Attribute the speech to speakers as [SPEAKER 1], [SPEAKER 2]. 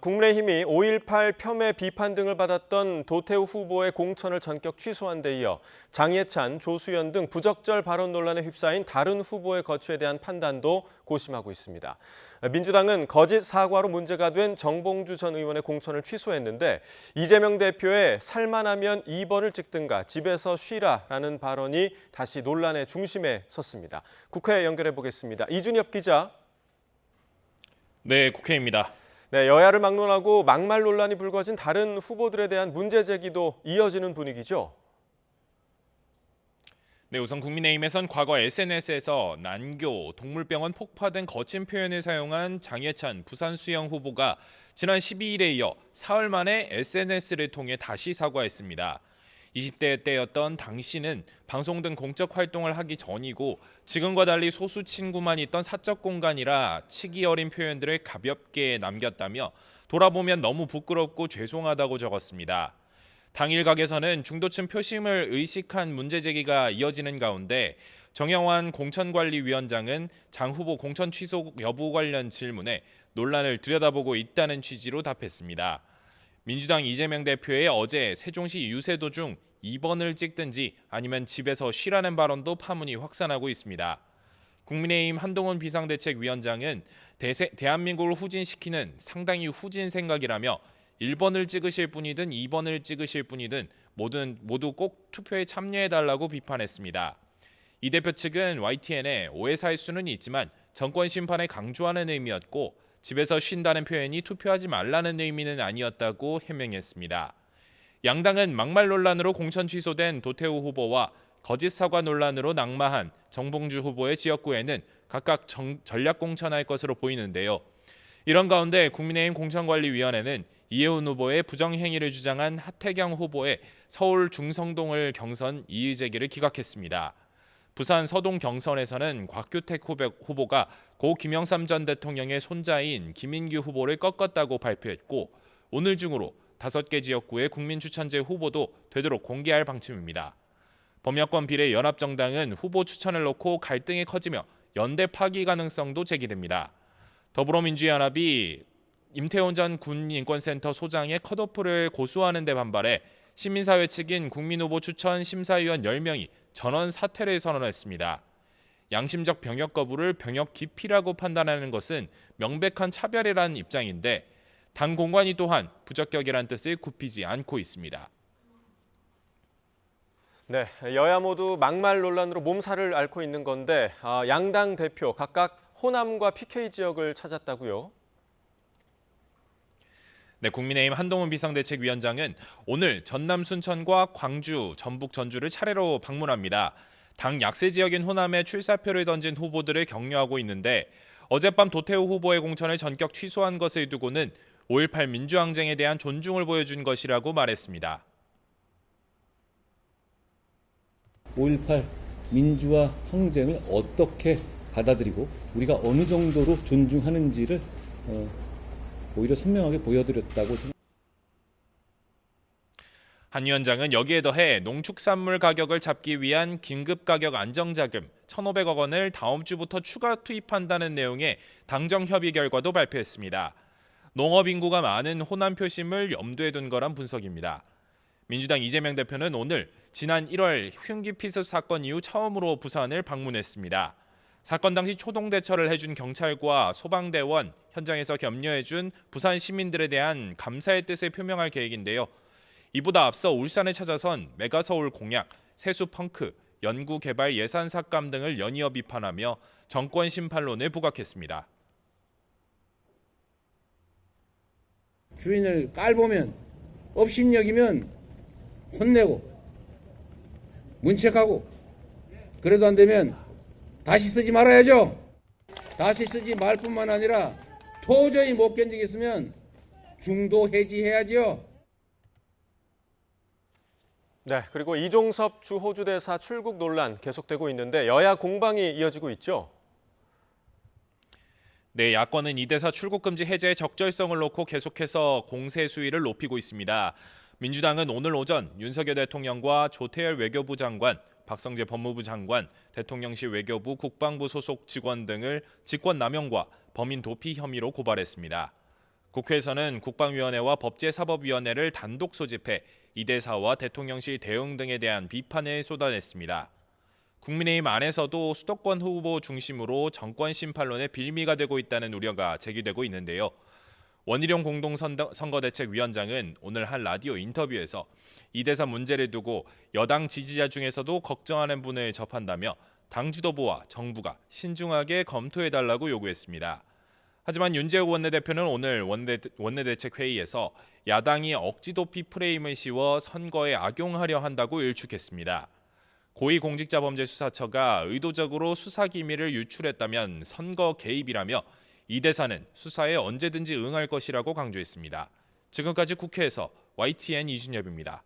[SPEAKER 1] 국민의힘이 5.18 폄훼 비판 등을 받았던 도태우 후보의 공천을 전격 취소한 데 이어 장예찬, 조수연 등 부적절 발언 논란에 휩싸인 다른 후보의 거취에 대한 판단도 고심하고 있습니다. 민주당은 거짓 사과로 문제가 된 정봉주 전 의원의 공천을 취소했는데 이재명 대표의 살만하면 2번을 찍든가 집에서 쉬라라는 발언이 다시 논란의 중심에 섰습니다. 국회 연결해 보겠습니다. 이준엽 기자.
[SPEAKER 2] 네, 국회입니다.
[SPEAKER 1] 네, 여야를 막론하고 막말 논란이 불거진 다른 후보들에 대한 문제 제기도 이어지는 분위기죠.
[SPEAKER 2] 네, 우선 국민의힘에선 과거 SNS에서 난교, 동물병원 폭파 등 거친 표현을 사용한 장예찬 부산수영 후보가 지난 12일에 이어 사흘 만에 SNS를 통해 다시 사과했습니다. 20대 때였던 당시는 방송 등 공적 활동을 하기 전이고 지금과 달리 소수 친구만 있던 사적 공간이라 치기 어린 표현들을 가볍게 남겼다며 돌아보면 너무 부끄럽고 죄송하다고 적었습니다. 당 일각에서는 중도층 표심을 의식한 문제 제기가 이어지는 가운데 정영환 공천관리위원장은 장 후보 공천 취소 여부 관련 질문에 논란을 들여다보고 있다는 취지로 답했습니다. 민주당 이재명 대표의 어제 세종시 유세도 중 2번을 찍든지 아니면 집에서 쉬라는 발언도 파문이 확산하고 있습니다. 국민의힘 한동훈 비상대책위원장은 대한민국을 후진시키는 상당히 후진 생각이라며 1번을 찍으실 분이든 2번을 찍으실 분이든 모두 꼭 투표에 참여해달라고 비판했습니다. 이 대표 측은 YTN에 오해 살 수는 있지만 정권 심판을 강조하는 의미였고 집에서 쉰다는 표현이 투표하지 말라는 의미는 아니었다고 해명했습니다. 양당은 막말 논란으로 공천 취소된 도태우 후보와 거짓 사과 논란으로 낙마한 정봉주 후보의 지역구에는 각각 전략 공천할 것으로 보이는데요. 이런 가운데 국민의힘 공천관리위원회는 이혜훈 후보의 부정행위를 주장한 하태경 후보의 서울 중성동을 경선 이의 제기를 기각했습니다. 부산 서동 경선에서는 곽규택 후보가 고 김영삼 전 대통령의 손자인 김인규 후보를 꺾었다고 발표했고 오늘 중으로 5개 지역구의 국민추천제 후보도 되도록 공개할 방침입니다. 범야권 비례 연합정당은 후보 추천을 놓고 갈등이 커지며 연대 파기 가능성도 제기됩니다. 더불어민주연합이 임태훈 전 군인권센터 소장의 컷오프를 고수하는 데 반발해 시민사회 측인 국민후보 추천 심사위원 10명이 전원 사퇴를 선언했습니다. 양심적 병역 거부를 병역 기피라고 판단하는 것은 명백한 차별이라는 입장인데 당 공관위 또한 부적격이라는 뜻을 굽히지 않고 있습니다.
[SPEAKER 1] 네, 여야 모두 막말 논란으로 몸살을 앓고 있는 건데 양당 대표 각각 호남과 PK 지역을 찾았다고요?
[SPEAKER 2] 네, 국민의힘 한동훈 비상대책위원장은 오늘 전남 순천과 광주, 전북 전주를 차례로 방문합니다. 당 약세 지역인 호남에 출사표를 던진 후보들을 격려하고 있는데 어젯밤 도태우 후보의 공천을 전격 취소한 것을 두고는 5.18 민주항쟁에 대한 존중을 보여준 것이라고 말했습니다.
[SPEAKER 3] 5.18 민주화 항쟁을 어떻게 받아들이고 우리가 어느 정도로 존중하는지를 오히려 선명하게 보여드렸다고 생각합니다.
[SPEAKER 2] 한 위원장은 여기에 더해 농축산물 가격을 잡기 위한 긴급가격 안정자금 1,500억 원을 다음 주부터 추가 투입한다는 내용의 당정 협의 결과도 발표했습니다. 농업 인구가 많은 호남 표심을 염두에 둔 거란 분석입니다. 민주당 이재명 대표는 오늘 지난 1월 흉기 피습 사건 이후 처음으로 부산을 방문했습니다. 사건 당시 초동 대처를 해준 경찰과 소방대원, 현장에서 격려해준 부산 시민들에 대한 감사의 뜻을 표명할 계획인데요. 이보다 앞서 울산에 찾아선 메가서울 공약, 세수 펑크, 연구개발 예산 삭감 등을 연이어 비판하며 정권 심판론을 부각했습니다.
[SPEAKER 4] 주인을 깔보면 업신여기면 혼내고 문책하고 그래도 안 되면 다시 쓰지 말아야죠. 다시 쓰지 말 뿐만 아니라 도저히 못 견디겠으면 중도 해지해야죠.
[SPEAKER 1] 네, 그리고 이종섭 주 호주 대사 출국 논란 계속되고 있는데 여야 공방이 이어지고 있죠.
[SPEAKER 2] 네, 야권은 이 대사 출국 금지 해제의 적절성을 놓고 계속해서 공세 수위를 높이고 있습니다. 민주당은 오늘 오전 윤석열 대통령과 조태열 외교부 장관, 박성재 법무부 장관, 대통령실 외교부 국방부 소속 직원 등을 직권남용과 범인 도피 혐의로 고발했습니다. 국회에서는 국방위원회와 법제사법위원회를 단독 소집해 이 대사와 대통령실 대응 등에 대한 비판을 쏟아냈습니다. 국민의힘 안에서도 수도권 후보 중심으로 정권 심판론의 빌미가 되고 있다는 우려가 제기되고 있는데요. 원희룡 공동선거대책위원장은 오늘 한 라디오 인터뷰에서 이 대사 문제를 두고 여당 지지자 중에서도 걱정하는 분을 접한다며 당 지도부와 정부가 신중하게 검토해달라고 요구했습니다. 하지만 윤재욱 원내대표는 오늘 원내대책회의에서 야당이 억지 도피 프레임을 씌워 선거에 악용하려 한다고 일축했습니다. 고위공직자범죄수사처가 의도적으로 수사기밀을 유출했다면 선거 개입이라며 이 대사는 수사에 언제든지 응할 것이라고 강조했습니다. 지금까지 국회에서 YTN 이준엽입니다.